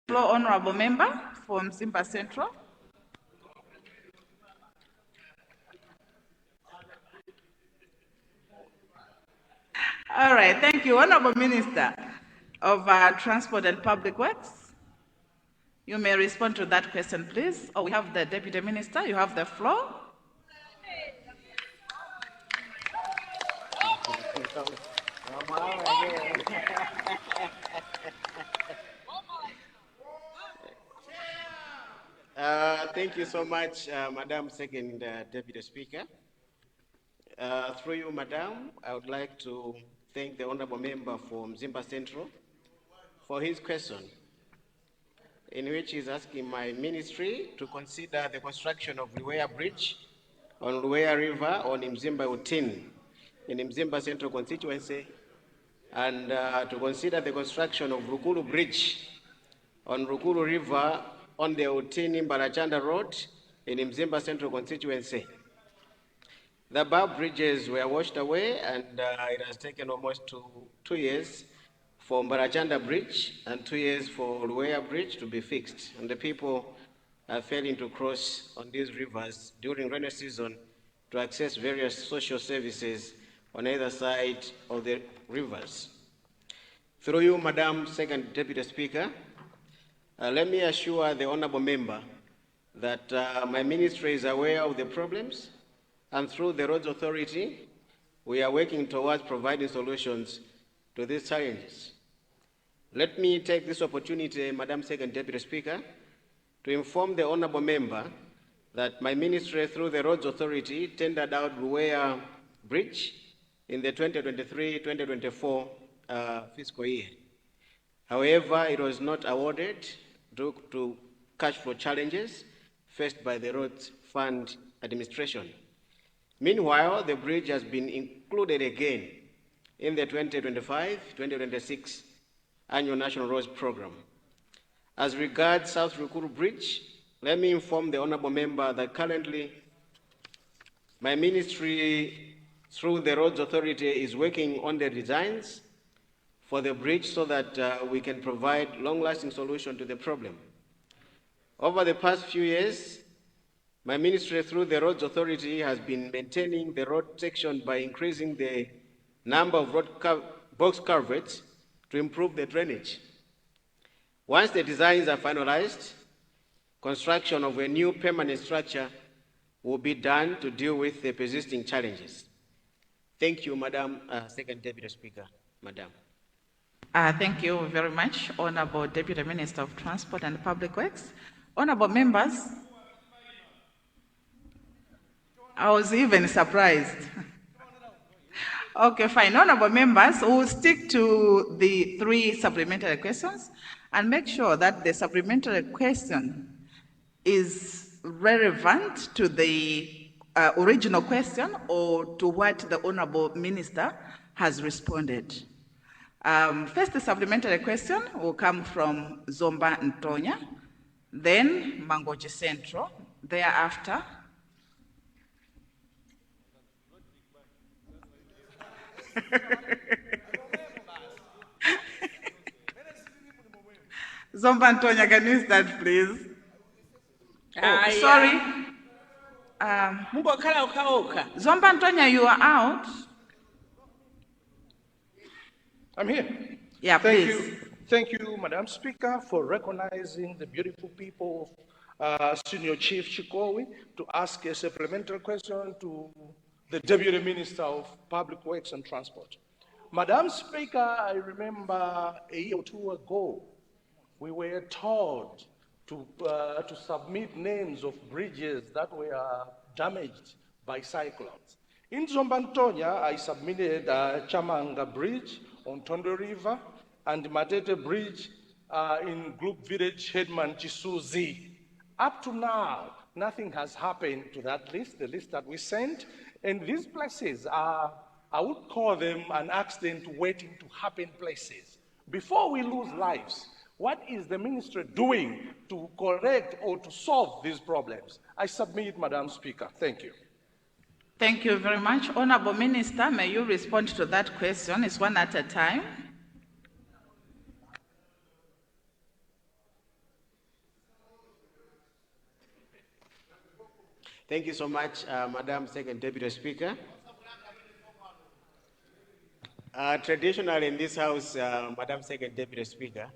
Floor, Honorable Member from Mzimba Central. All right, thank you. Honorable Minister of Transport and Public Works, you may respond to that question, please. Oh, we have the Deputy Minister. You have the floor. Thank you so much, Madam Second Deputy Speaker. Through you, Madam, I would like to thank the Honorable Member for Mzimba Central for his question, in which he's asking my ministry to consider the construction of Luwea Bridge on Luwea River on Mzimba Utin in Mzimba Central constituency, and to consider the construction of Rukulu Bridge on Rukulu River on the Utini Mbarachanda Road in Mzimba Central constituency. The above bridges were washed away, and it has taken almost two years for Mbarachanda Bridge and 2 years for Luwea Bridge to be fixed. And the people are failing to cross on these rivers during rainy season to access various social services on either side of the rivers. Through you, Madam Second Deputy Speaker, let me assure the Honorable Member that my ministry is aware of the problems, and through the Roads Authority, we are working towards providing solutions to these challenges. Let me take this opportunity, Madam Second Deputy Speaker, to inform the Honorable Member that my ministry, through the Roads Authority, tendered out Luwea Bridge in the 2023-2024 fiscal year. However, it was not awarded due to cash flow challenges faced by the Roads Fund Administration. Meanwhile, the bridge has been included again in the 2025-2026 Annual National Roads Program. As regards South Rukuru Bridge, let me inform the Honorable Member that currently my ministry, through the Roads Authority, is working on the designs for the bridge so that we can provide long-lasting solution to the problem. Over the past few years, my ministry, through the Roads Authority, has been maintaining the road section by increasing the number of road box culverts to improve the drainage. Once the designs are finalized, construction of a new permanent structure will be done to deal with the persisting challenges. Thank you, Madam Second Deputy Speaker. Madam. Thank you very much, Honorable Deputy Minister of Transport and Public Works. Honorable members, I was even surprised. Okay, fine. Honorable members, we will stick to the 3 supplementary questions and make sure that the supplementary question is relevant to the original question or to what the Honorable Minister has responded. First, the supplementary question will come from Zomba Ntonya, then Mangochi Central, thereafter Zomba Ntonya, can you start, please? Sorry. Zomba Ntonya, you are out. I'm here. Yeah, please. Thank you, Madam Speaker, for recognizing the beautiful people of Senior Chief Chikowi to ask a supplementary question to the Deputy Minister of Public Works and Transport. Madam Speaker, I remember a year or two ago, we were told to submit names of bridges that were damaged by cyclones. In Zomba Ntonya, I submitted Chamanga Bridge on Tondo River and Matete Bridge in Group Village Headman Chisuzi. Up to now, nothing has happened to that list, the list that we sent. And these places are, I would call them an accident waiting to happen places. Before we lose lives, what is the ministry doing to correct or to solve these problems? I submit, Madam Speaker. Thank you. Thank you very much. Honorable Minister, may you respond to that question? It's one at a time. Thank you so much, Madam Second Deputy Speaker. Traditionally in this House, Madam Second Deputy Speaker,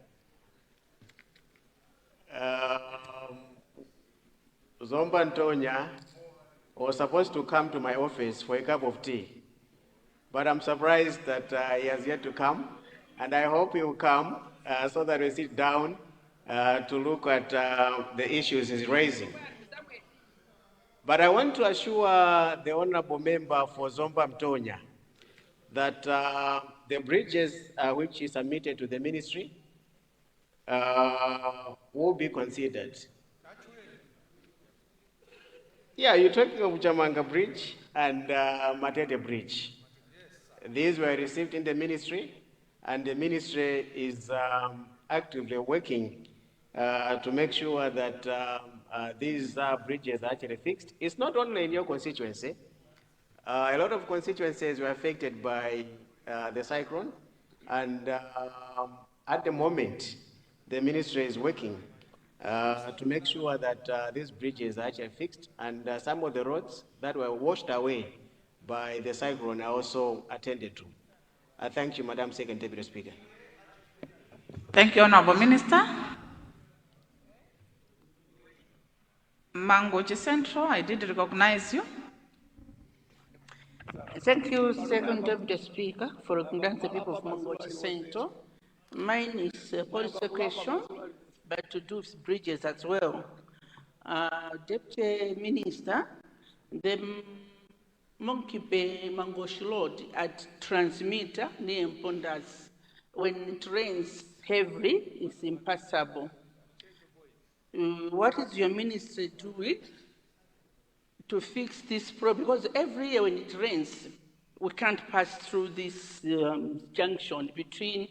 Zomba Antonia was supposed to come to my office for a cup of tea, but I'm surprised that he has yet to come, and I hope he will come so that we sit down to look at the issues he's raising. But I want to assure the honorable member for Zomba Mtonya that the bridges which he submitted to the ministry will be considered. Yeah, you're talking of Jamanga Bridge and Matete Bridge. These were received in the ministry, and the ministry is actively working to make sure that these bridges are actually fixed. It's not only in your constituency. A lot of constituencies were affected by the cyclone, and at the moment, the ministry is working to make sure that these bridges are actually fixed, and some of the roads that were washed away by the cyclone are also attended to. Thank you, Madam Second Deputy Speaker. Thank you, Honorable Minister. Mangochi Central, I did recognize you. Thank you, Second Deputy Speaker, for recognizing the people of Mangochi Central. Mine is a policy question, but to do with bridges as well. Deputy Minister, the Monkey Bay Mangochi Road at transmitter near Pondas, when it rains heavily, it's impassable. What is your ministry doing to fix this problem? Because every year when it rains, we can't pass through this junction between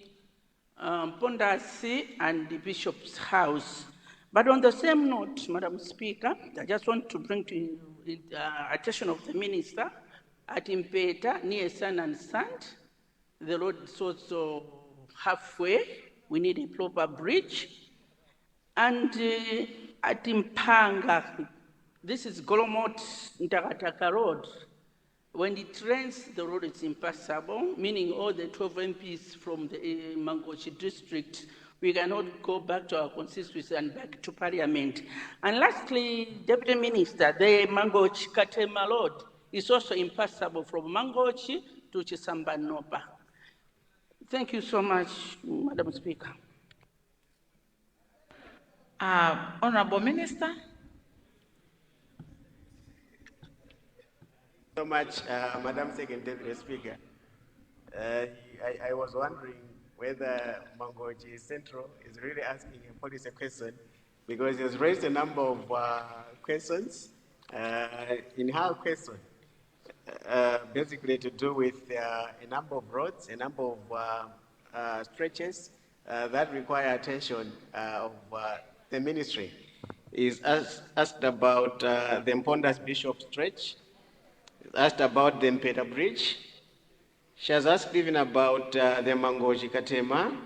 Pondasi and the Bishop's house. But on the same note, Madam Speaker, I just want to bring to the attention of the Minister, at Impeta, near Sun and Sand, the road is also halfway. We need a proper bridge. And at Impanga, this is Golomot Ntakataka Road. When it rains, the road is impassable, meaning all the 12 MPs from the Mangochi district, we cannot go back to our constituency and back to Parliament. And lastly, Deputy Minister, the Mangochi Katema Road is also impassable from Mangochi to Chisambanopa. Thank you so much, Madam Speaker. Honorable Minister. So much, Madam Second Deputy Speaker. I was wondering whether Mangochi Central is really asking a policy question, because he has raised a number of questions. In her question, basically to do with a number of roads, a number of stretches that require attention of the ministry. Is asked about the Mpondas Bishop stretch, asked about the Mpeta Bridge. She has asked even about the Mangochi Katema,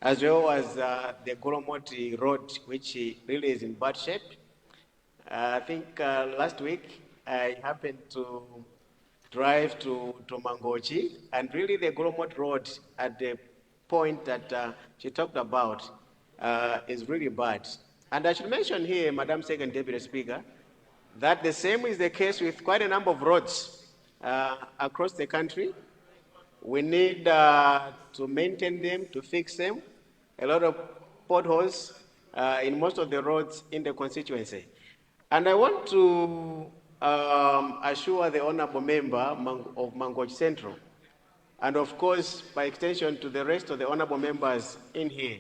as well as the Golomoti Road, which really is in bad shape. I think last week I happened to drive to Mangochi, and really the Golomoti Road at the point that she talked about is really bad. And I should mention here, Madam Second Deputy Speaker, that the same is the case with quite a number of roads across the country. We need to maintain them, to fix them. A lot of potholes in most of the roads in the constituency. And I want to assure the honorable member of Mangochi Central, and of course, by extension to the rest of the honorable members in here,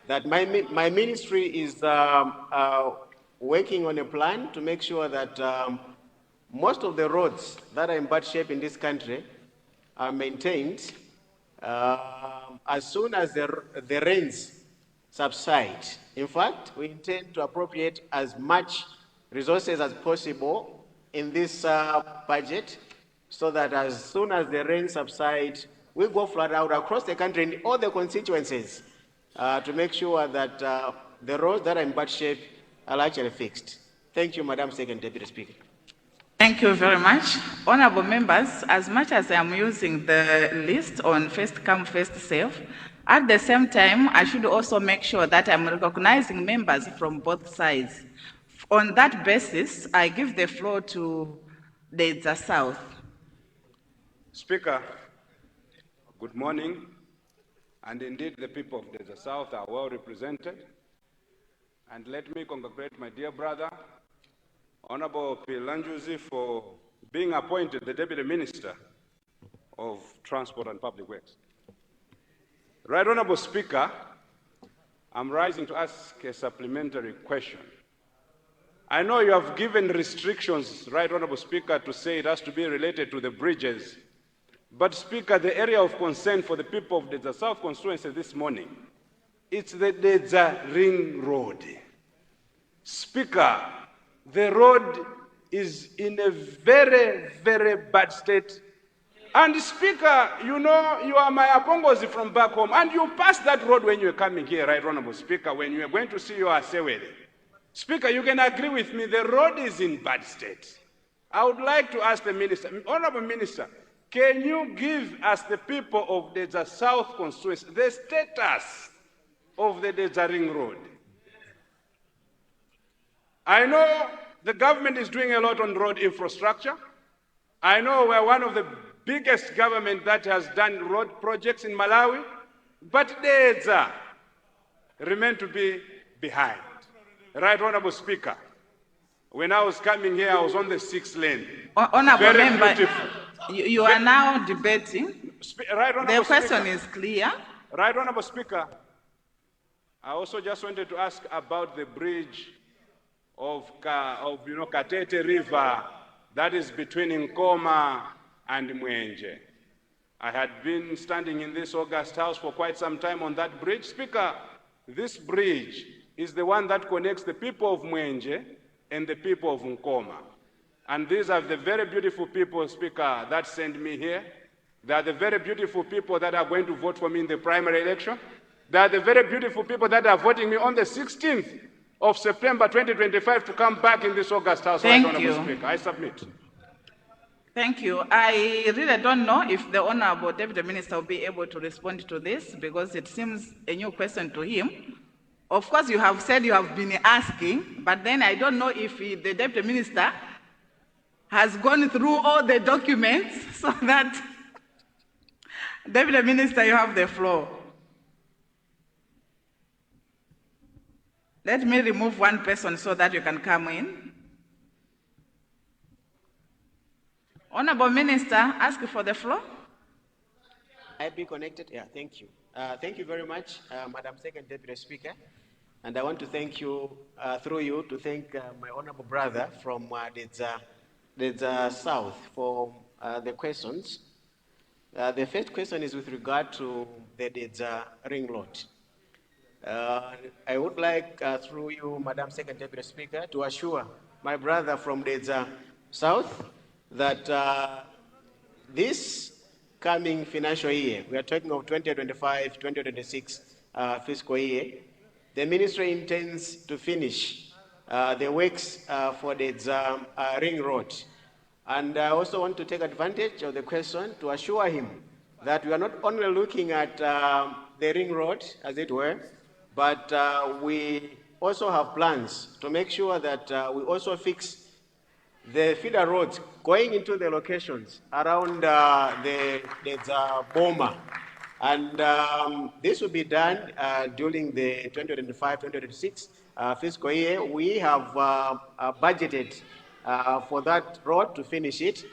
that my ministry is working on a plan to make sure that most of the roads that are in bad shape in this country are maintained as soon as the rains subside. In fact, we intend to appropriate as much resources as possible in this budget, so that as soon as the rain subsides, we go flat out across the country in all the constituencies to make sure that the roads that are in bad shape are actually fixed. Thank you, Madam Second Deputy Speaker. Thank you very much. Honorable members, as much as I am using the list on first come, first serve, at the same time, I should also make sure that I'm recognizing members from both sides. On that basis, I give the floor to the South. Speaker, good morning. And indeed, the people of the South are well represented. And let me congratulate my dear brother, Honorable Pilanjuzi, for being appointed the Deputy Minister of Transport and Public Works. Right Honorable Speaker, I'm rising to ask a supplementary question. I know you have given restrictions, Right Honorable Speaker, to say it has to be related to the bridges. But Speaker, the area of concern for the people of the South constituency this morning, it's the Dedza Ring Road. Speaker, the road is in a very, very bad state. And Speaker, you know, you are my apongozi from back home, and you passed that road when you were coming here, Right Honorable Speaker, when you were going to see your Asewele. Speaker, you can agree with me, the road is in bad state. I would like to ask the Minister, Honorable Minister, can you give us, the people of the South constituency, the status of the Dedza Ring Road? I know the government is doing a lot on road infrastructure. I know we're one of the biggest government that has done road projects in Malawi, but Dedza remain to be behind. Right Honorable Speaker, when I was coming here, I was on the 6th lane. Honorable Very member, beautiful. you are now debating. Right Honorable The question Speaker, is clear. Right Honorable Speaker, I also just wanted to ask about the bridge of Katete River that is between Nkoma and Mwenje. I had been standing in this August House for quite some time on that bridge. Speaker, this bridge is the one that connects the people of Mwenje and the people of Nkoma. And these are the very beautiful people, Speaker, that sent me here. They are the very beautiful people that are going to vote for me in the primary election. They are the very beautiful people that are voting me on the 16th of September 2025 to come back in this August House. Thank you. Speaker, I submit. Thank you. I really don't know if the Honorable Deputy Minister will be able to respond to this because it seems a new question to him. Of course, you have said you have been asking, but then I don't know if the Deputy Minister has gone through all the documents so that, Deputy Minister, you have the floor. Let me remove one person so that you can come in. Honorable Minister, ask for the floor. I be connected? Yeah, thank you. Thank you very much, Madam Second Deputy Speaker. And I want to thank you, through you, to thank my honorable brother from the South for the questions. The first question is with regard to the Dedza Ring Road. I would like, through you, Madam Second Deputy Speaker, to assure my brother from the South that this coming financial year, we are talking of 2025-2026 fiscal year, the ministry intends to finish the works for the Ring Road. And I also want to take advantage of the question to assure him that we are not only looking at the Ring Road, as it were, but we also have plans to make sure that we also fix the feeder roads going into the locations around the Boma. And this will be done during the 2025-2026 fiscal year. We have budgeted for that road to finish it.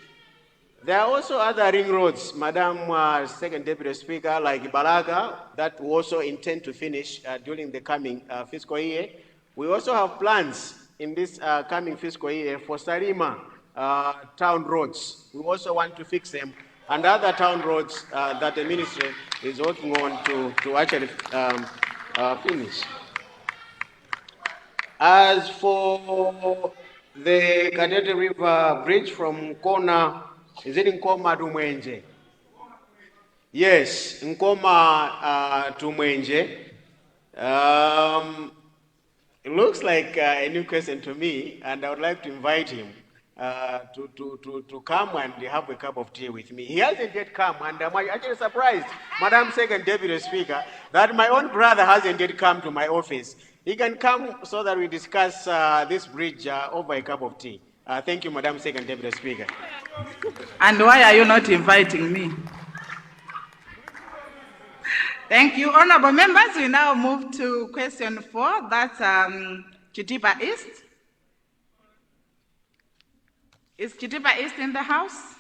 There are also other ring roads, Madam Second Deputy Speaker, like Balaga, that we also intend to finish during the coming fiscal year. We also have plans in this coming fiscal year for Sarima town roads. We also want to fix them, and other town roads that the ministry is working on to actually finish. As for the Katete River Bridge from Kona, is it Nkoma to Mwenje? Yes, Nkoma to Mwenje. It looks like a new question to me, and I would like to invite him to come and have a cup of tea with me. He hasn't yet come, and I'm actually surprised, Madam Second Deputy Speaker, that my own brother hasn't yet come to my office. He can come so that we discuss this bridge over a cup of tea. Thank you, Madam Second Deputy Speaker. And why are you not inviting me? Thank you, honorable members. We now move to question 4. That's Chitipa East. Is Chitipa East in the house?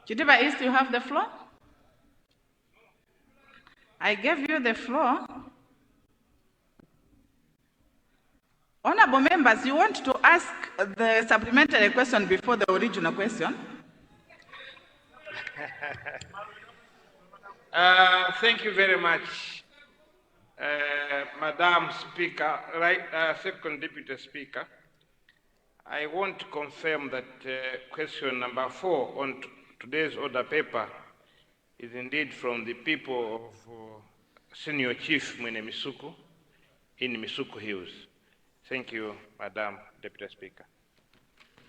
Chitipa East, you have the floor. I gave you the floor. Honorable members, you want to ask the supplementary question before the original question? Thank you very much, Madam Speaker, Second Deputy Speaker. I want to confirm that question number 4 on today's order paper is indeed from the people of Senior Chief Mwene Misuku in Misuku Hills. Thank you, Madam Deputy Speaker.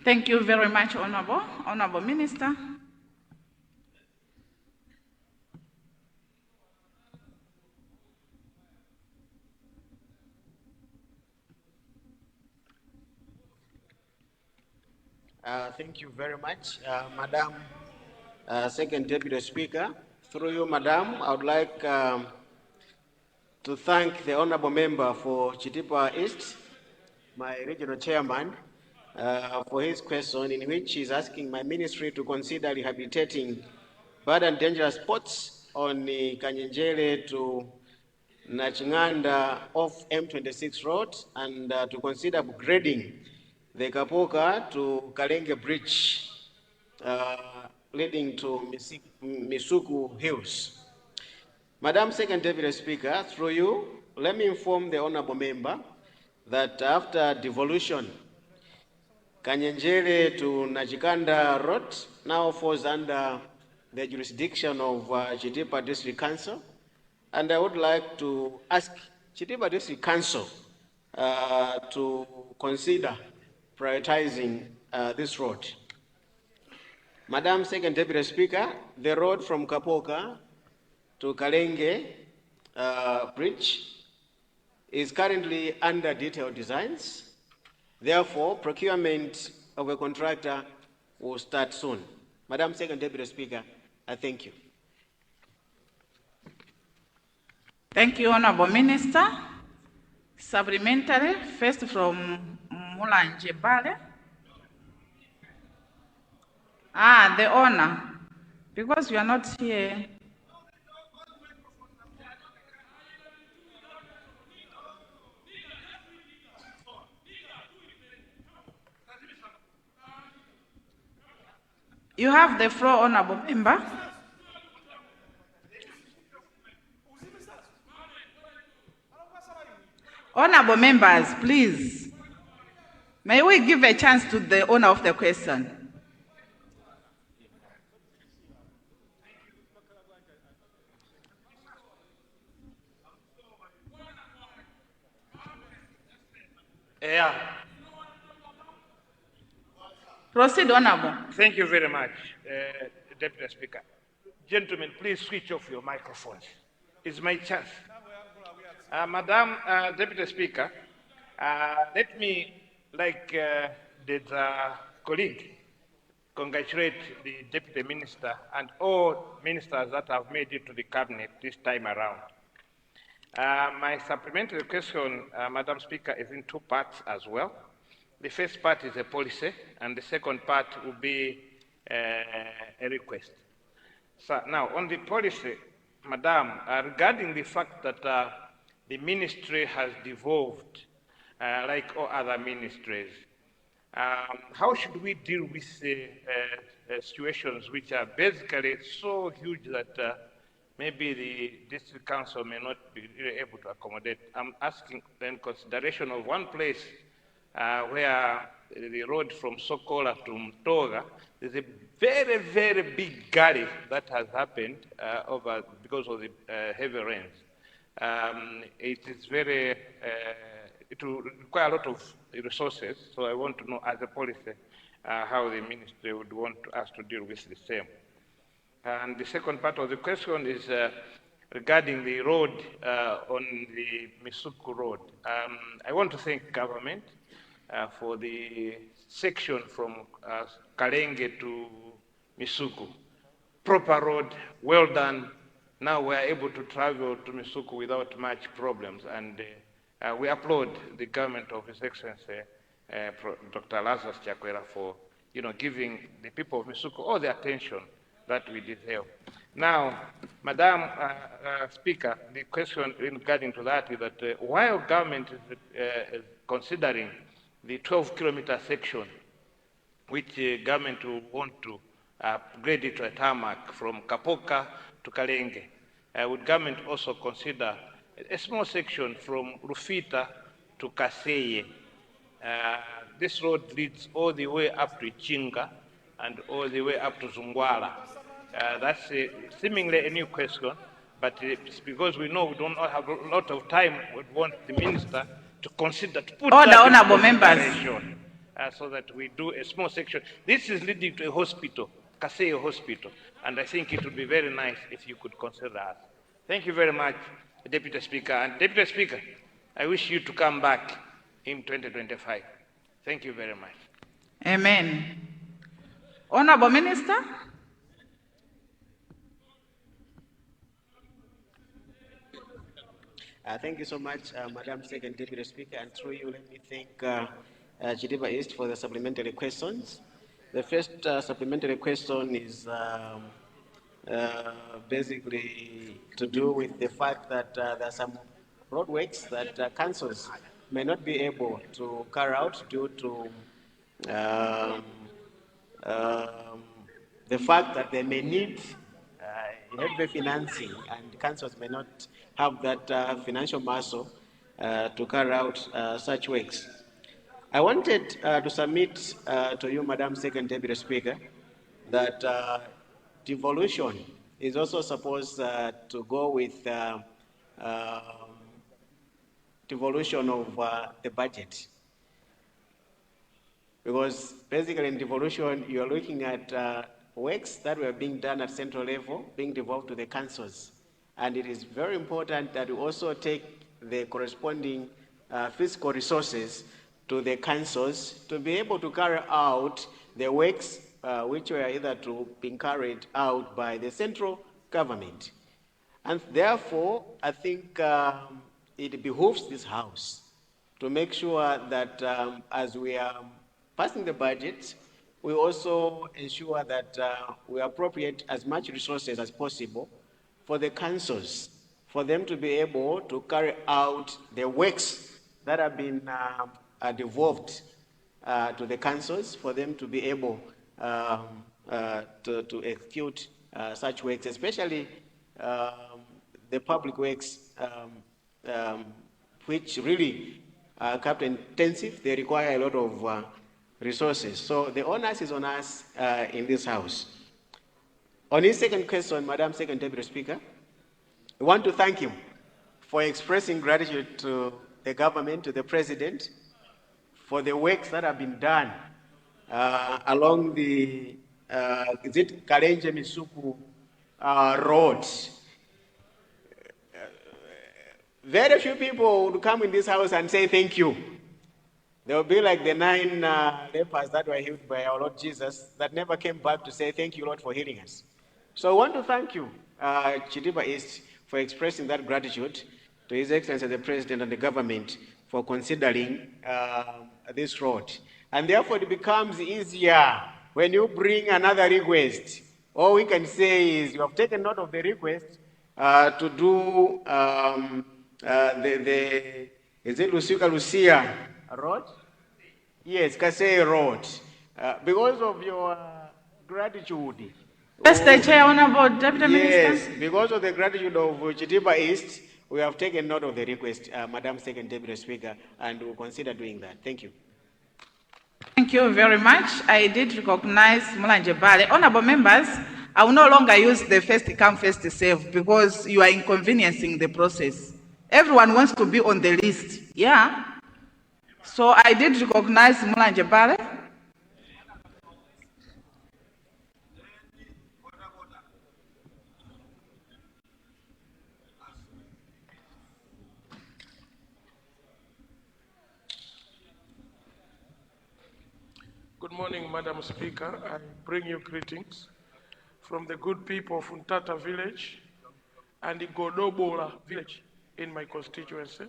Thank you very much, Honorable Minister. Thank you very much, Madam Second Deputy Speaker. Through you, Madam, I would like to thank the Honorable Member for Chitipa East, my regional chairman, for his question in which he's asking my ministry to consider rehabilitating bad and dangerous spots on the Kanyenjere to Nachinganda off M26 road and to consider upgrading the Kapoka to Kalenge Bridge leading to Misuku Hills. Madam Second Deputy Speaker, through you, let me inform the Honorable Member that after devolution, Kanyenjere to Nachikanda Road now falls under the jurisdiction of Chitipa District Council, and I would like to ask Chitipa District Council to consider prioritizing this road. Madam Second Deputy Speaker, the road from Kapoka to Kalenge Bridge is currently under detailed designs. Therefore, procurement of a contractor will start soon. Madam Second Deputy Speaker, I thank you. Thank you, Honorable Minister. Supplementary, first from Mulanje Bale. The owner, because you are not here. You have the floor, Honorable Member. Honorable members, please. May we give a chance to the owner of the question? Yeah. Proceed, Honorable. Thank you very much, Deputy Speaker. Gentlemen, please switch off your microphones. It's my chance. Madam Deputy Speaker, let me, like the colleague, congratulate the Deputy Minister and all ministers that have made it to the Cabinet this time around. My supplementary question, Madam Speaker, is in 2 parts as well. The first part is a policy, and the second part will be a request. So now, on the policy, Madam, regarding the fact that the ministry has devolved, like all other ministries, how should we deal with situations which are basically so huge that maybe the district council may not be really able to accommodate? I'm asking in consideration of one place where the road from Sokola to Mtoga, there's a very, very big gully that has happened over because of the heavy rains. It is very, it will require a lot of resources, so I want to know as a policy how the ministry would want us to deal with the same. And the second part of the question is regarding the road on the Misuku Road. I want to thank government for the section from Kalenge to Misuku. Proper road, well done. Now we are able to travel to Misuku without much problems, and we applaud the government of His Excellency Dr. Lazarus Chakwera for giving the people of Misuku all the attention that we deserve. Now, Madam Speaker, the question regarding to that is that while government is considering the 12-kilometer section, which government will want to upgrade it to a tarmac from Kapoka to Kalenge, would government also consider a small section from Rufita to Kaseye? This road leads all the way up to Chinga and all the way up to Zungwala. That's seemingly a new question, but it's because we know we don't have a lot of time, we want the minister to consider to put that honorable in members. consideration, so that we do a small section. This is leading to a hospital, Kaseye Hospital, and I think it would be very nice if you could consider that. Thank you very much, Deputy Speaker. And Deputy Speaker, I wish you to come back in 2025. Thank you very much. Amen. Honorable Minister. Thank you so much, Madam Second Deputy Speaker, and through you, let me thank Chitiba East for the supplementary questions. The first supplementary question is basically to do with the fact that there are some roadworks that councils may not be able to carry out due to the fact that they may need heavy financing, and councils may not have that financial muscle to carry out such works. I wanted to submit to you, Madam Second Deputy Speaker, that devolution is also supposed to go with devolution of the budget. Because basically in devolution, you're looking at works that were being done at central level, being devolved to the councils. And it is very important that we also take the corresponding fiscal resources to the councils to be able to carry out the works which were either to be carried out by the central government. And therefore, I think it behooves this House to make sure that as we are passing the budget, we also ensure that we appropriate as much resources as possible for the councils, for them to be able to carry out the works that have been devolved to the councils, for them to be able to execute such works, especially the public works, which really are capital intensive. They require a lot of resources. So the onus is on us in this House. On his second question, Madam Second Deputy Speaker, I want to thank him for expressing gratitude to the government, to the President, for the works that have been done along the Kalenje Misuku road. Very few people would come in this House and say thank you. They will be like the 9 lepers that were healed by our Lord Jesus that never came back to say thank you, Lord, for healing us. So I want to thank you, Chitiba East, for expressing that gratitude to His Excellency the President and the government for considering this road. And therefore it becomes easier when you bring another request. All we can say is you have taken note of the request to do is it Lucia Road? Yes, Kaseye Road. Because of your gratitude. Mr. Chair, Honorable Deputy Yes, Minister. because of the gratitude of Chitiba East, we have taken note of the request, Madam Second Deputy Speaker, and we'll consider doing that. Thank you. Thank you very much. I did recognize Mulanje Bale. Honorable members, I will no longer use the first come, first serve because you are inconveniencing the process. Everyone wants to be on the list. Yeah. So I did recognize Mulanje Bale. Good morning, Madam Speaker. I bring you greetings from the good people of Untata village and the Godobola village in my constituency.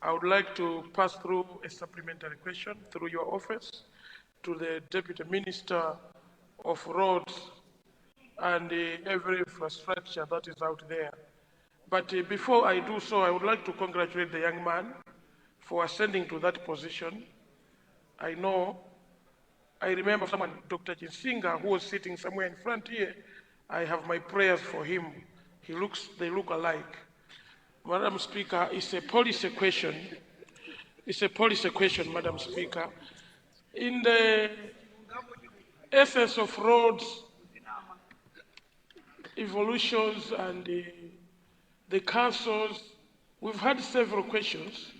I would like to pass through a supplementary question through your office to the Deputy Minister of Roads and every infrastructure that is out there. But before I do so, I would like to congratulate the young man for ascending to that position. I remember someone, Dr. Chinsinga, who was sitting somewhere in front here. I have my prayers for him. They look alike. Madam Speaker, it's a policy question. It's a policy question, Madam Speaker. In the essence of roads, evolutions, and the councils, we've had several questions,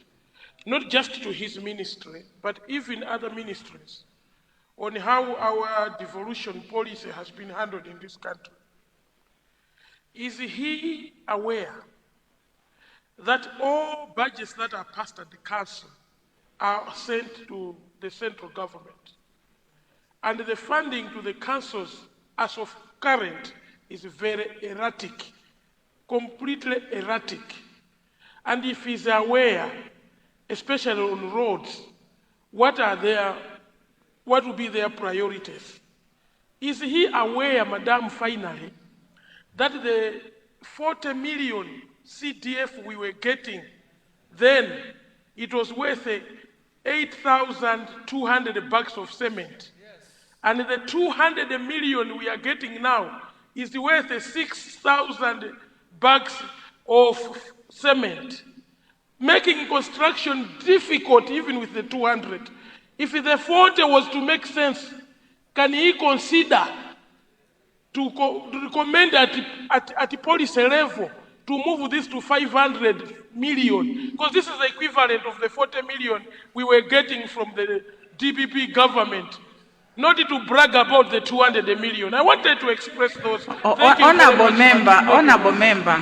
not just to his ministry, but even other ministries, on how our devolution policy has been handled in this country. Is he aware that all budgets that are passed at the council are sent to the central government? And the funding to the councils as of current is very erratic, completely erratic. And if he's aware, especially on roads, what will be their priorities? Is he aware, Madam, finally, that the 40 million CDF we were getting then, it was worth 8,200 bags of cement. Yes. And the 200 million we are getting now is worth 6,000 bags of cement, making construction difficult even with the 200. If the 40 was to make sense, can he consider to recommend at the policy level to move this to 500 million? Because this is the equivalent of the 40 million we were getting from the DPP government. Not to brag about the 200 million. I wanted to express those. Honorable member.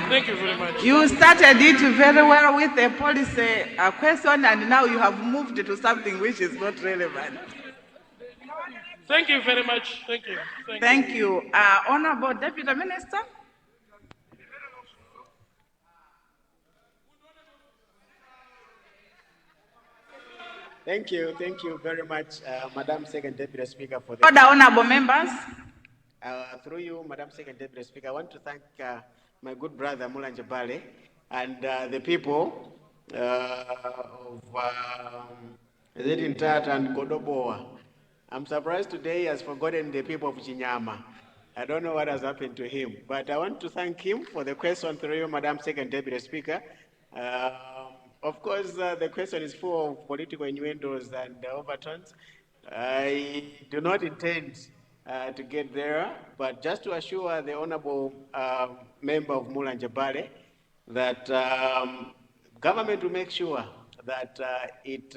Thank you very much. You started it very well with a policy question, and now you have moved to something which is not relevant. Thank you very much. Thank you. Thank you. Honorable Deputy Minister. Thank you very much, Madam Second Deputy Speaker, for the Order, honorable members. Through you, Madam Second Deputy Speaker, I want to thank my good brother Mulanje Bale and the people of Ntata and Godoboa. I'm surprised today he has forgotten the people of Chinyama. I don't know what has happened to him, but I want to thank him for the question through you, Madam Second Deputy Speaker. Of course, the question is full of political innuendos and overtones. I do not intend to get there, but just to assure the honorable member of Mulanje Bale that government will make sure that it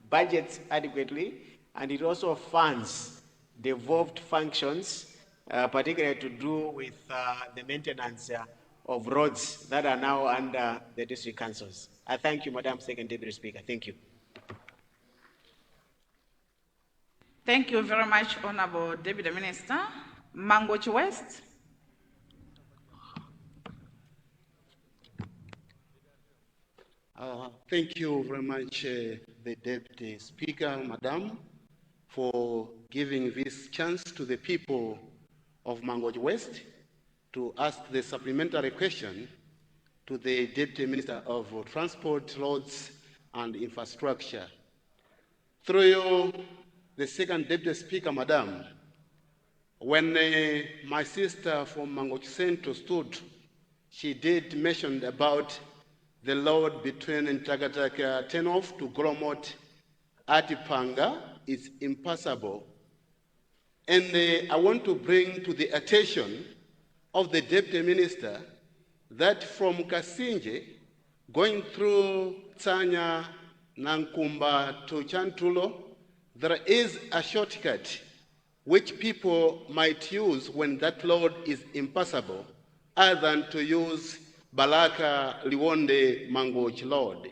budgets adequately and it also funds devolved functions, particularly to do with the maintenance of roads that are now under the district councils. I thank you, Madam Second Deputy Speaker. Thank you. Thank you very much, Honorable Deputy Minister. Mangochi West. Thank you very much, the Deputy Speaker, Madam, for giving this chance to the people of Mangochi West to ask the supplementary question to the Deputy Minister of Transport, Roads and Infrastructure. Through you, the Second Deputy Speaker, Madam, when my sister from Mangochi Central stood, she did mention about the road between Ntagataka Tenof to Gromot Atipanga is impassable. And I want to bring to the attention of the Deputy Minister that from Kasinje, going through Tsanya, Nankumba to Chantulo, there is a shortcut which people might use when that road is impassable, other than to use Balaka Liwonde Mangoch Road.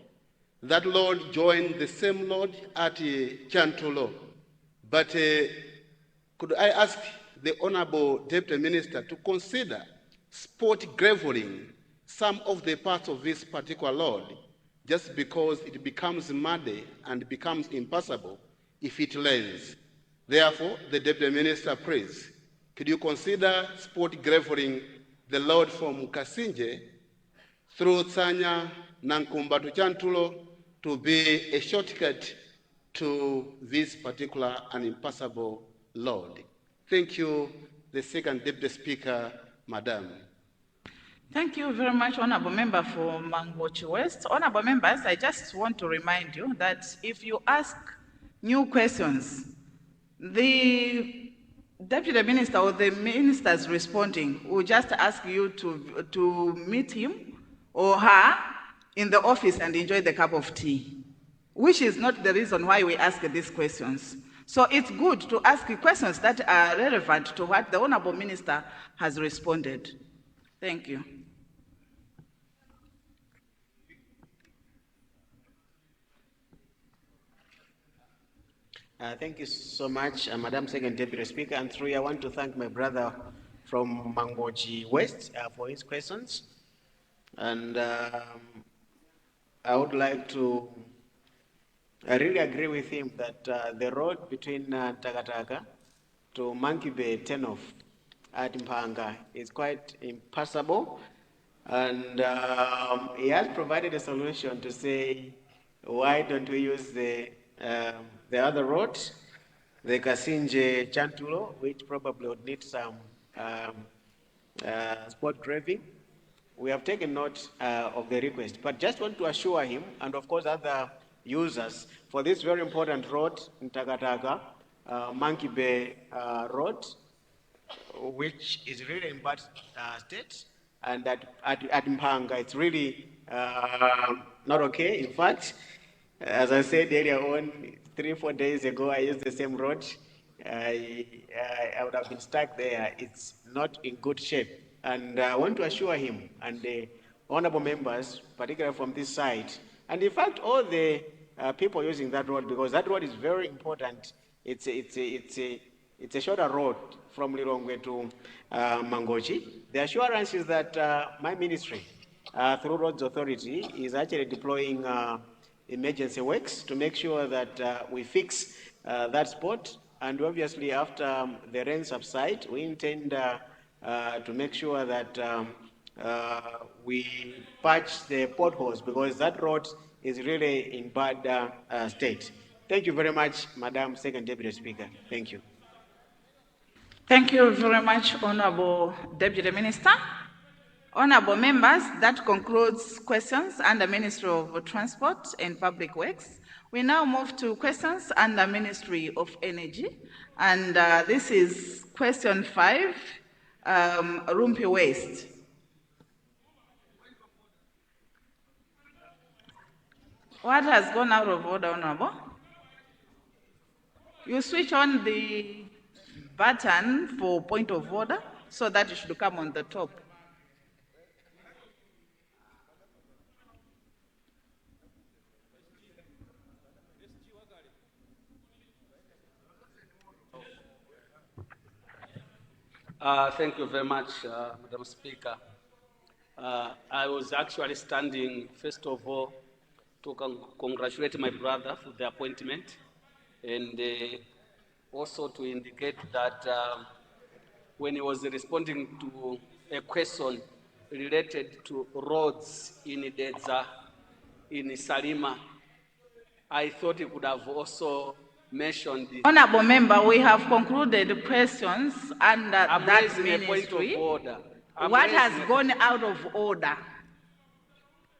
That road joined the same road at Chantulo. But could I ask the Honorable Deputy Minister to consider spot graveling some of the parts of this particular road, just because it becomes muddy and becomes impassable if it rains. Therefore, the Deputy Minister, please, could you consider spot graveling the road from Kasinje through Tsanya, Nankumba to Chantulo to be a shortcut to this particular and impassable road? Thank you, the second Deputy Speaker, Madam. Thank you very much, Honorable Member for Mangochi West. Honorable Members, I just want to remind you that if you ask new questions, the Deputy Minister or the ministers responding will just ask you to meet him or her in the office and enjoy the cup of tea, which is not the reason why we ask these questions. So it's good to ask questions that are relevant to what the Honorable Minister has responded. Thank you. Thank you so much, Madam Second Deputy Speaker. And through you, I want to thank my brother from Mangochi West for his questions. And I would like to, I really agree with him that the road between Takataka to Monkey Bay Tenof at Mpanga is quite impassable. And he has provided a solution to say, why don't we use the other road, the Kasinje Chantulo, which probably would need some spot graving. We have taken note of the request, but just want to assure him, and of course other users, for this very important road in Takataka, Monkey Bay Road, which is really in bad state, and that at Mpanga, it's really not okay. In fact, as I said earlier on, 3-4 days ago, I used the same road. I would have been stuck there. It's not in good shape. And I want to assure him and the honorable members, particularly from this side, and in fact, all the people using that road, because that road is very important. It's a shorter road from Lilongwe to Mangochi. The assurance is that my ministry, through Roads Authority, is actually deploying emergency works to make sure that we fix that spot. And obviously, after the rain subside, we intend to make sure that we patch the potholes, because that road is really in bad state. Thank you very much, Madam Second Deputy Speaker. Thank you. Thank you very much, Honorable Deputy Minister. Honorable members, that concludes questions under Ministry of Transport and Public Works. We now move to questions under Ministry of Energy. And this is question 5, Rumpi Waste. What has gone out of order, Honorable? You switch on the button for point of order so that it should come on the top. Thank you very much, Madam Speaker. I was actually standing, first of all, to congratulate my brother for the appointment, and also to indicate that when he was responding to a question related to roads in Dedza, in Salima, I thought he could have also mentioned the Honorable Member, we have concluded questions under that ministry. What has gone out of order?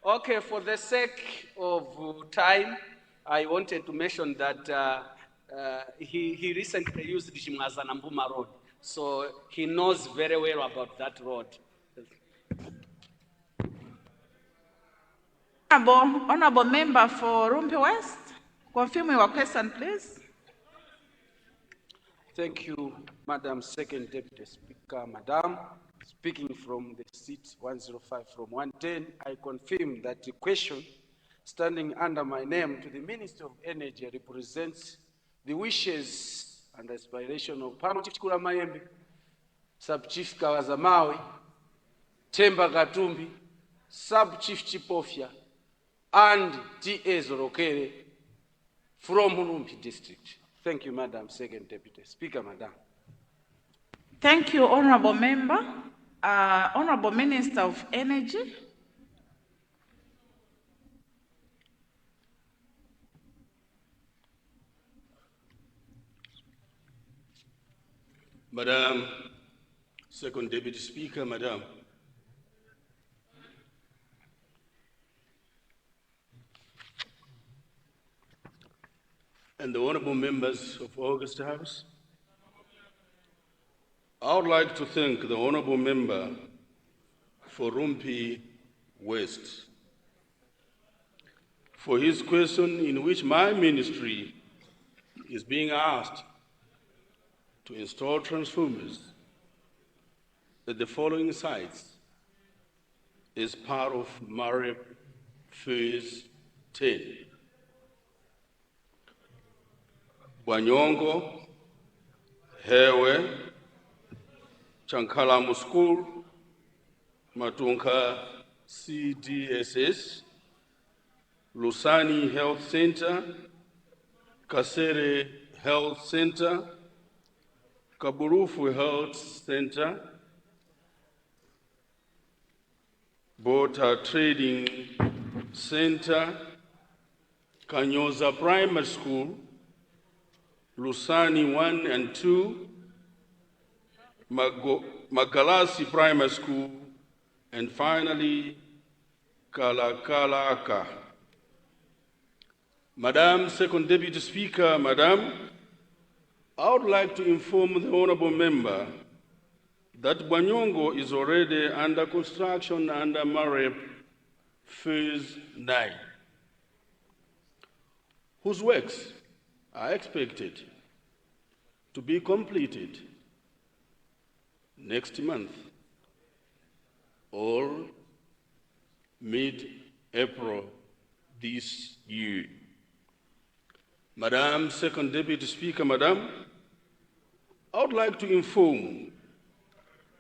Okay, for the sake of time, I wanted to mention that he recently used Jimwaza Nambuma Road, so he knows very well about that road. Honorable member for Rumpi West, confirm your question, please. Thank you, Madam Second Deputy Speaker. Madam, speaking from the seat 105 from 110, I confirm that the question standing under my name to the Minister of Energy represents the wishes and aspiration of Pano Chief Chikula Mayembe, Sub-Chief Kawazamawi, Temba Gatumbi, Sub-Chief Chipofia, and T.A. Zorokere from Rumpi District. Thank you, Madam Second Deputy Speaker. Madam. Thank you, Honorable Member. Honorable Minister of Energy. Madam Second Deputy Speaker, Madam. And the honorable members of August House, I would like to thank the honorable member for Rumpi West for his question in which my ministry is being asked to install transformers at the following sites as part of MAREP Phase 10. Bwanyongo, Hewe, Chankalamu School, Matunka CDSS, Lusani Health Center, Kasere Health Center, Kaburufu Health Center, Bota Trading Center, Kanyoza Primary School, Lusani 1 and 2, Magalasi Primary School, and finally, Kalakalaka. Madam Second Deputy Speaker, Madam, I would like to inform the honorable member that Bwanyongo is already under construction under MAREP Phase 9, whose works are expected to be completed next month or mid-April this year. Madam Second Deputy Speaker, Madam, I would like to inform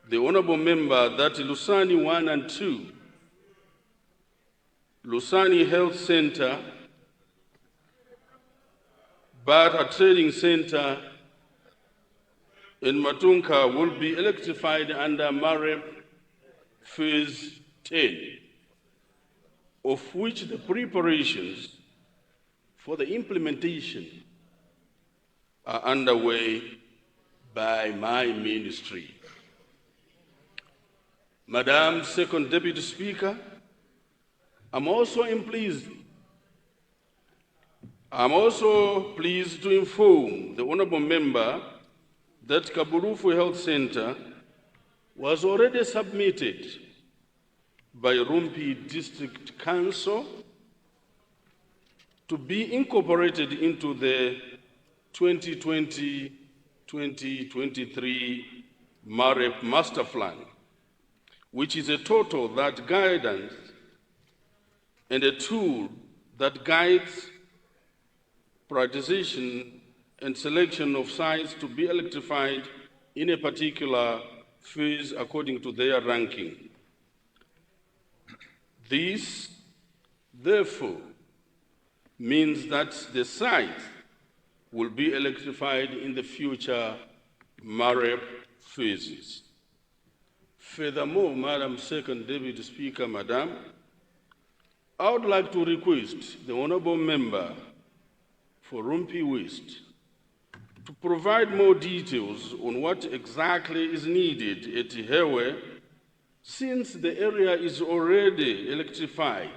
the honorable member that Lusani 1 and 2, Lusani Health Center, Bata Trading Center, and Matunka will be electrified under MAREP Phase 10, of which the preparations for the implementation are underway by my ministry. Madam Second Deputy Speaker, I'm also pleased to inform the honorable member that Kaburufu Health Center was already submitted by Rumpi District Council to be incorporated into the 2020-2023 MAREP Master Plan, which is a total that guidance and a tool that guides prioritization and selection of sites to be electrified in a particular phase according to their ranking. This, therefore, means that the site will be electrified in the future MAREP phases. Furthermore, Madam Second Deputy Speaker, Madam, I would like to request the honorable member for Rumpi West to provide more details on what exactly is needed at Hewe, since the area is already electrified.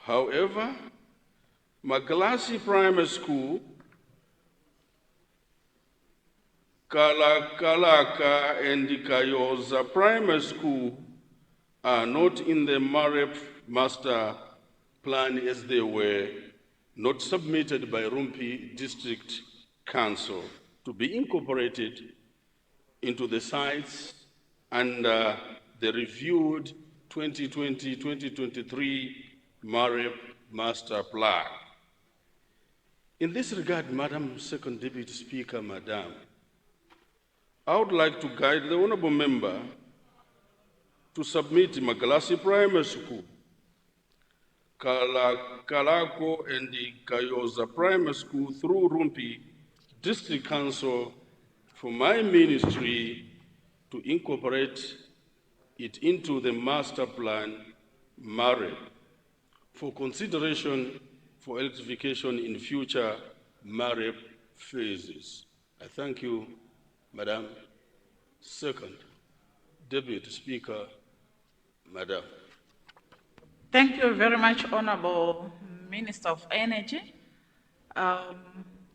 However, Magalasi Primary School Kalakalaka and Kayoza Primary School are not in the MAREP master plan as they were not submitted by Rumpi District Council to be incorporated into the sites under the reviewed 2020-2023 MAREP master plan. In this regard, Madam Second Deputy Speaker, Madam, I would like to guide the honorable member to submit Magalasi Primary School, Kalako and the Kayoza Primary School through Rumpi District Council for my ministry to incorporate it into the master plan MAREP for consideration for electrification in future MAREP phases. I thank you, Madam Second Deputy Speaker, Madam. Thank you very much, Honorable Minister of Energy.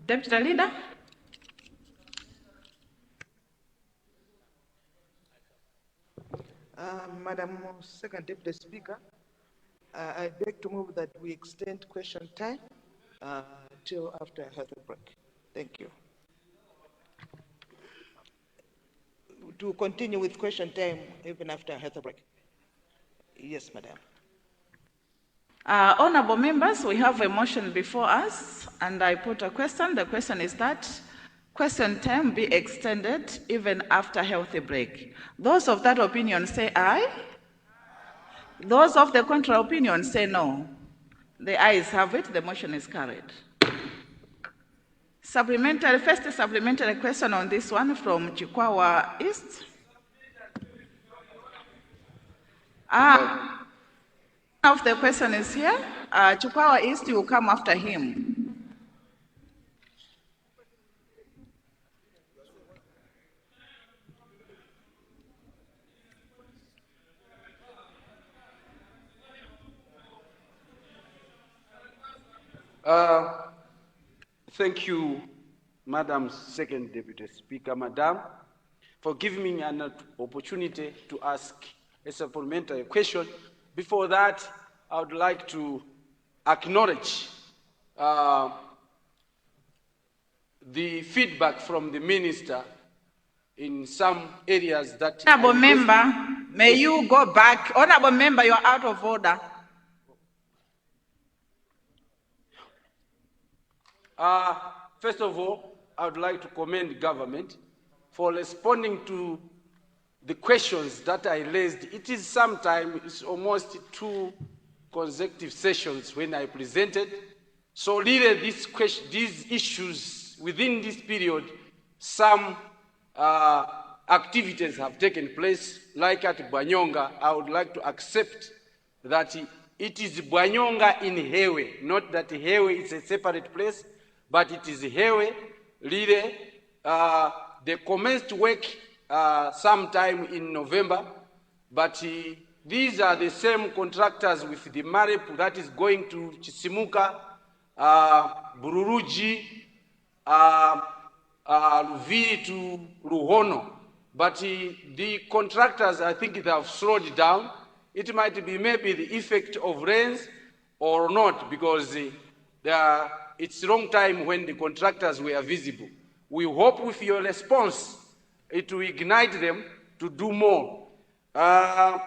Deputy Leader. Madam Second Deputy Speaker, I beg to move that we extend question time till after a health break. Thank you. To continue with question time even after a health break. Yes, Madam. Honorable members, we have a motion before us, and I put a question. The question is that question time be extended even after healthy break. Those of that opinion say aye. Those of the contrary opinion say no. The ayes have it. The motion is carried. Supplementary, first supplementary question on this one from Chikwawa East. Of the question is here. Chikwawa East will come after him. Thank you, Madam Second Deputy Speaker, Madam, for giving me an opportunity to ask a supplementary question. Before that, I would like to acknowledge the feedback from the minister in some areas that... Honorable member, may you go back? Honorable member, you are out of order. First of all, I would like to commend the government for responding to the questions that I raised. It is sometimes, it's almost 2 consecutive sessions when I presented. So really these issues within this period, some activities have taken place, like at Bwanyonga. I would like to accept that it is Bwanyonga in Hewe, not that Hewe is a separate place, but it is Hewe. Really, they commenced work sometime in November, but these are the same contractors with the MAREP that is going to Chisimuka, Bururuji, Luviri to Ruhono. But the contractors, I think they have slowed down. It might be maybe the effect of rains or not, because it's a long time when the contractors were visible. We hope with your response, it will ignite them to do more. I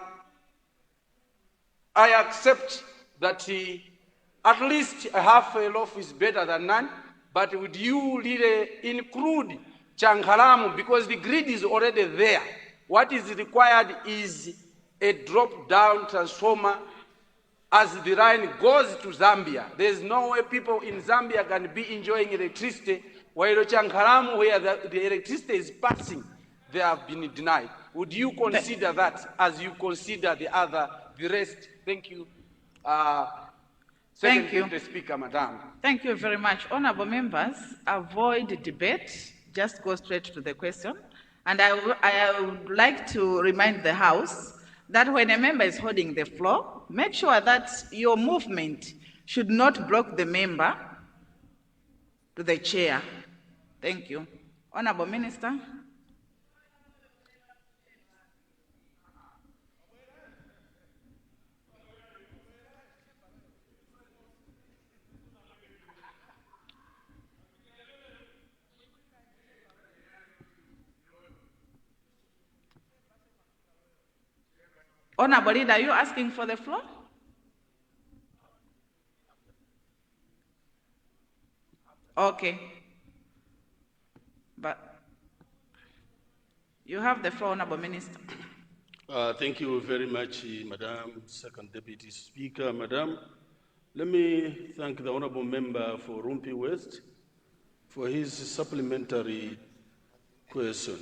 accept that at least half a loaf is better than none, but would you really include Chankaramu, because the grid is already there. What is required is a drop-down transformer as the line goes to Zambia. There's no way people in Zambia can be enjoying electricity, while Chankaramu, where the electricity is passing, they have been denied. Would you consider that as you consider the rest? Thank you. Thank you. Second Speaker, Madam. Thank you very much. Honorable members, avoid debate. Just go straight to the question. And I would like to remind the House that when a member is holding the floor, make sure that your movement should not block the member to the chair. Thank you. Honorable Minister. Honorable Leader, are you asking for the floor? Okay. But you have the floor, Honorable Minister. Thank you very much, Madam Second Deputy Speaker. Madam, let me thank the Honorable Member for Rumpi West for his supplementary question,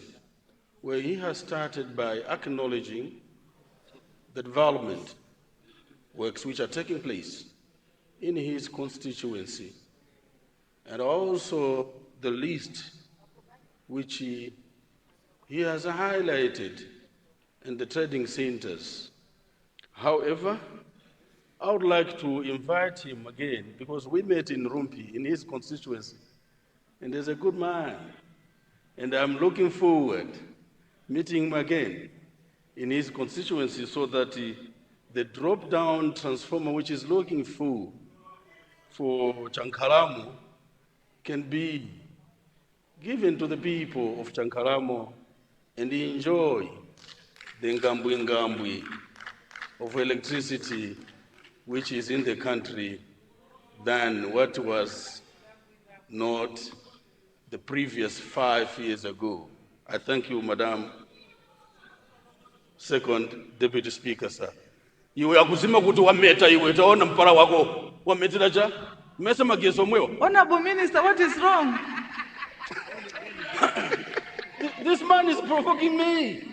where he has started by acknowledging the development works which are taking place in his constituency, and also the list which he has highlighted in the trading centers. However, I would like to invite him again, because we met in Rumpi, in his constituency, and he's a good man, and I'm looking forward meeting him again in his constituency so that the drop-down transformer which is looking for Chankaramo can be given to the people of Chankaramo and enjoy the ngambwi of electricity which is in the country than what was not the previous 5 years ago. I thank you, Madam Second Deputy Speaker, sir. Iwe akuzima kuti wameta iwe taona mpara wako wametera cha mesa magezo mwewa. Honorable Minister, what is wrong? This man is provoking me.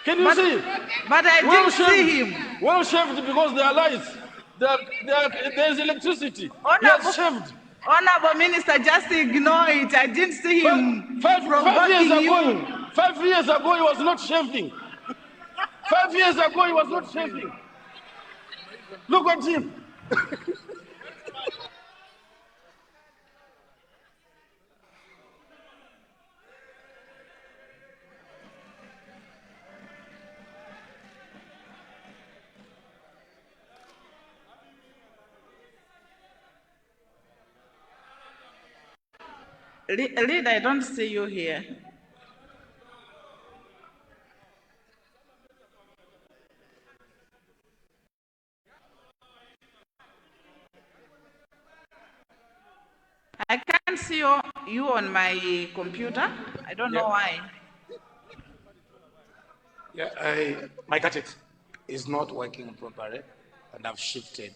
Can you see? But I didn't see him. Well shaved because there are lights. There is electricity. Honorable, shaved. Honorable Minister, just ignore it. I didn't see him. 5 years ago, he was not shaving. 5 years ago, he was not shaving. Look at him. Leader, I don't see you here. I can't see you on my computer. I don't know why. Yeah, my gadget is not working properly, and I've shifted.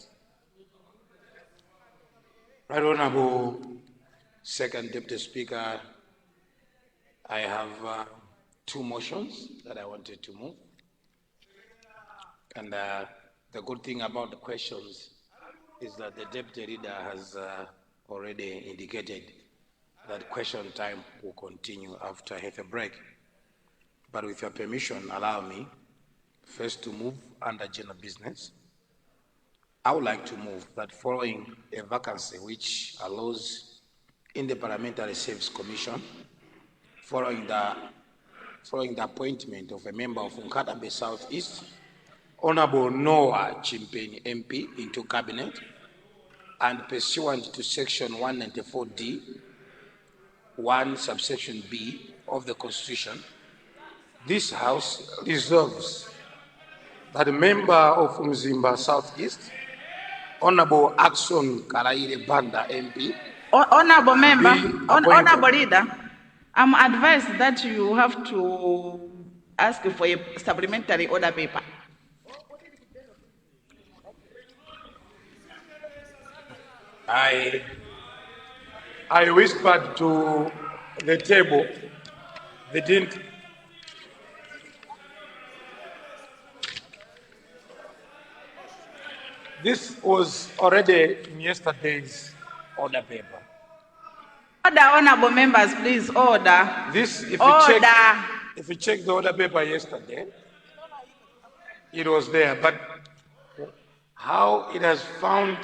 Right Honorable Second Deputy Speaker, I have 2 motions that I wanted to move. And the good thing about the questions is that the Deputy Leader has already indicated that question time will continue after a break. But with your permission, allow me first to move under general business. I would like to move that following a vacancy which allows in the Parliamentary Service Commission, following the appointment of a member of Nkatabe South East, Honorable Noah Chimpeni MP into Cabinet, and pursuant to Section 194D, 1 subsection B of the Constitution, this House resolves that a member of Mzimba South East, Honorable Axon Karaire Banda MP, Honorable Member, Honorable Leader, I'm advised that you have to ask for a supplementary order paper. I whispered to the table, they didn't. This was already in yesterday's order paper. Order, honorable members, please, order. This, if you check the order paper yesterday, it was there, but how it has found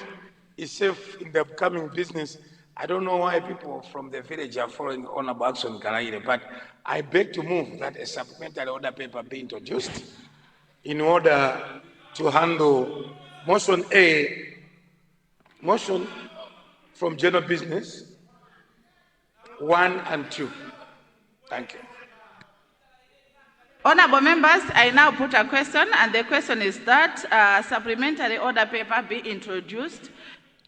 itself in the upcoming business, I don't know why people from the village are following Honorable Axon Karaire, but I beg to move that a supplementary order paper be introduced in order to handle motion A, motion from general business 1 and 2. Thank you. Honorable members, I now put a question, and the question is that supplementary order paper be introduced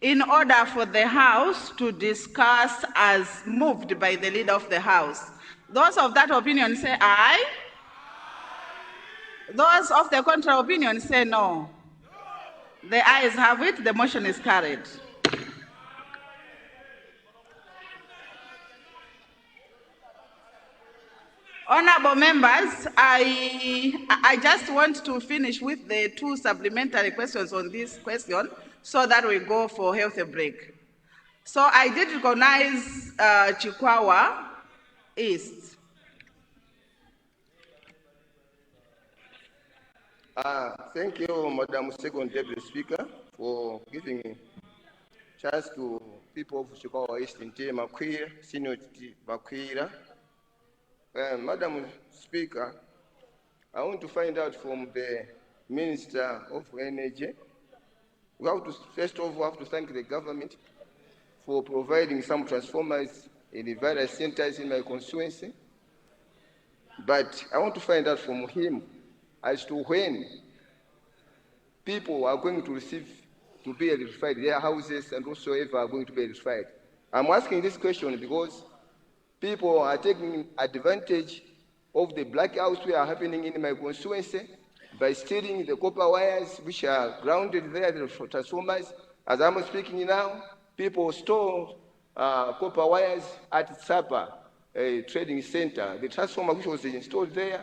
in order for the House to discuss as moved by the leader of the House. Those of that opinion say aye. Those of the contrary opinion say no. The ayes have it, the motion is carried. Honorable members, I just want to finish with the two supplementary questions on this question so that we go for healthy break. So I did recognize Chikwawa East. Thank you, Madam Second Deputy Speaker, for giving a chance to people of Chikwawa East in Makwira, Senior Makwira. Madam Speaker, I want to find out from the Minister of Energy. We have to, first of all, thank the government for providing some transformers in the various centers in my constituency. But I want to find out from him as to when people are going to receive to be electrified, their houses and whatsoever are going to be electrified. I'm asking this question because people are taking advantage of the blackouts which are happening in my constituency by stealing the copper wires which are grounded there, the transformers. As I'm speaking now, people store copper wires at Sapa, a trading center. The transformer which was installed there,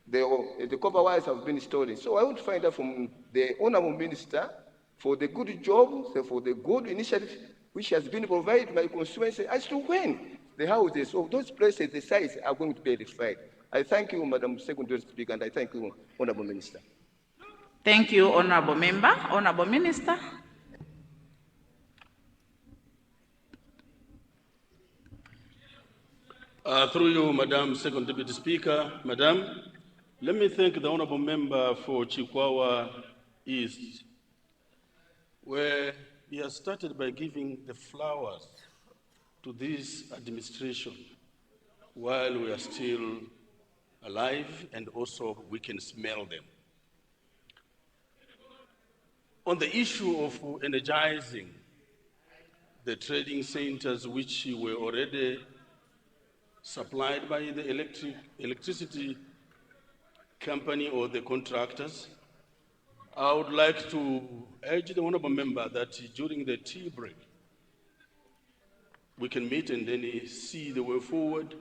the copper wires have been stolen. So I want to find out from the Honourable Minister for the good job, for the good initiative which has been provided by my constituency as to when the houses of those places, the sites are going to be electrified. I thank you, Madam Secretary Speaker, and I thank you, Honourable Minister. Thank you, Honourable Member. Honourable Minister. Through you, Madam Second Deputy Speaker, Madam, let me thank the Honourable Member for Chikwawa East, where he has started by giving the flowers to this administration while we are still alive and also we can smell them. On the issue of energizing the trading centers which were already supplied by the electricity company or the contractors, I would like to urge the Honourable Member that during the tea break, we can meet and then see the way forward,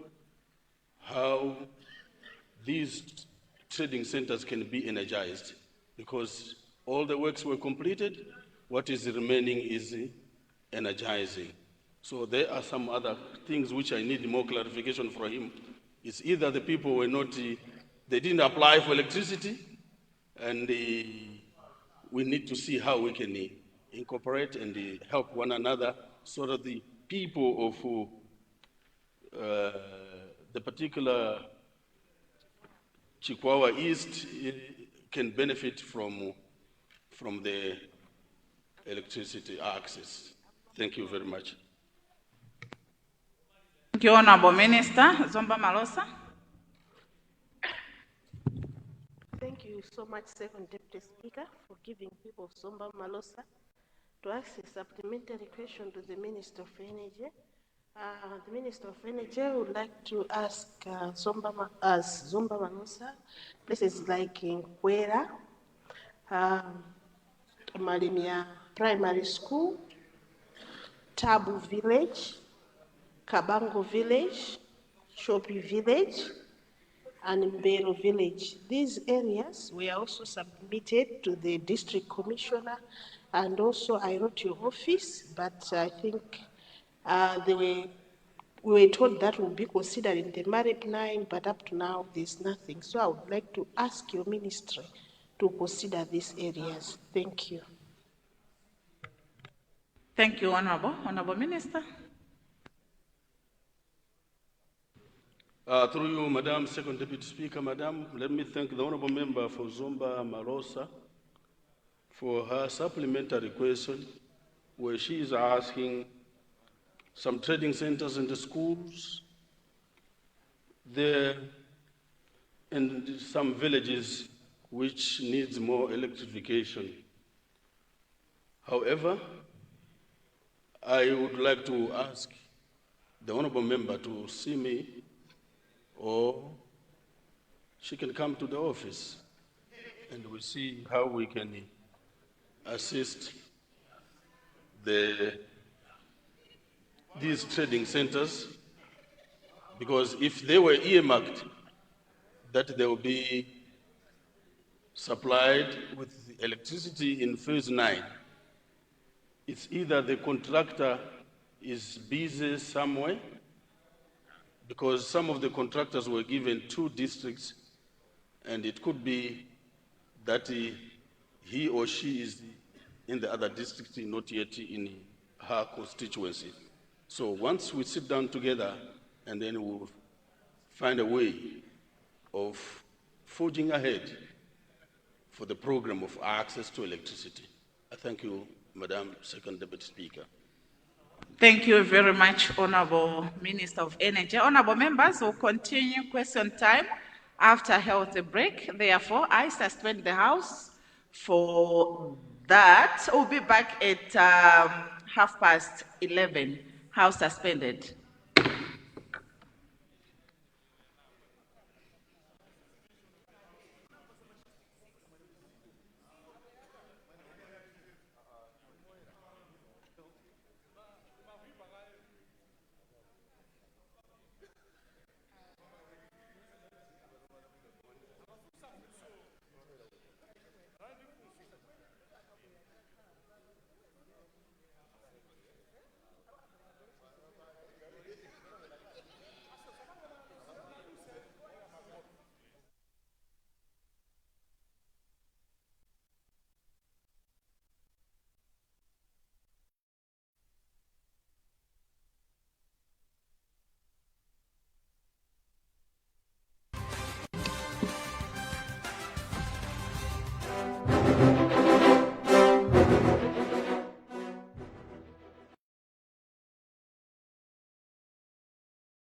how these trading centers can be energized, because all the works were completed. What is remaining is energizing. So there are some other things which I need more clarification from him. It's either the people were not, they didn't apply for electricity, and we need to see how we can incorporate and help one another so that the people of the particular Chikwawa East can benefit from the electricity access. Thank you very much. Thank you, Honourable Minister. Zomba Malosa. Thank you so much, Second Deputy Speaker, for giving people of Zomba Malosa to ask a supplementary question to the Minister of Energy. The Minister of Energy would like to ask Zomba Malosa, places like Nkwera, Malimia Primary School, Tabu Village, Kabango Village, Shopi Village, and Mbero Village. These areas were also submitted to the District Commissioner, and also I wrote your office, but I think we were told that will be considered in the MAREP 9, but up to now there's nothing. So I would like to ask your ministry to consider these areas. Thank you. Thank you, Honourable. Honourable Minister. Through you, Madam Second Deputy Speaker, Madam, let me thank the Honourable Member for Zomba Malosa for her supplementary question, where she is asking some trading centers in the schools. The and some villages which needs more electrification. However, I would like to ask the honorable member to see me, or she can come to the office and we'll see how we can assist these trading centers, because if they were earmarked that they will be supplied with electricity in phase 9, it's either the contractor is busy somewhere, because some of the contractors were given 2 districts, and it could be that he or she is in the other district, not yet in her constituency. So once we sit down together, and then we'll find a way of forging ahead for the program of access to electricity. I thank you, Madam Second Deputy Speaker. Thank you very much, Honorable Minister of Energy. Honorable members, will continue question time after health break. Therefore, I suspend the House for that. We'll be back at 11:30. House suspended.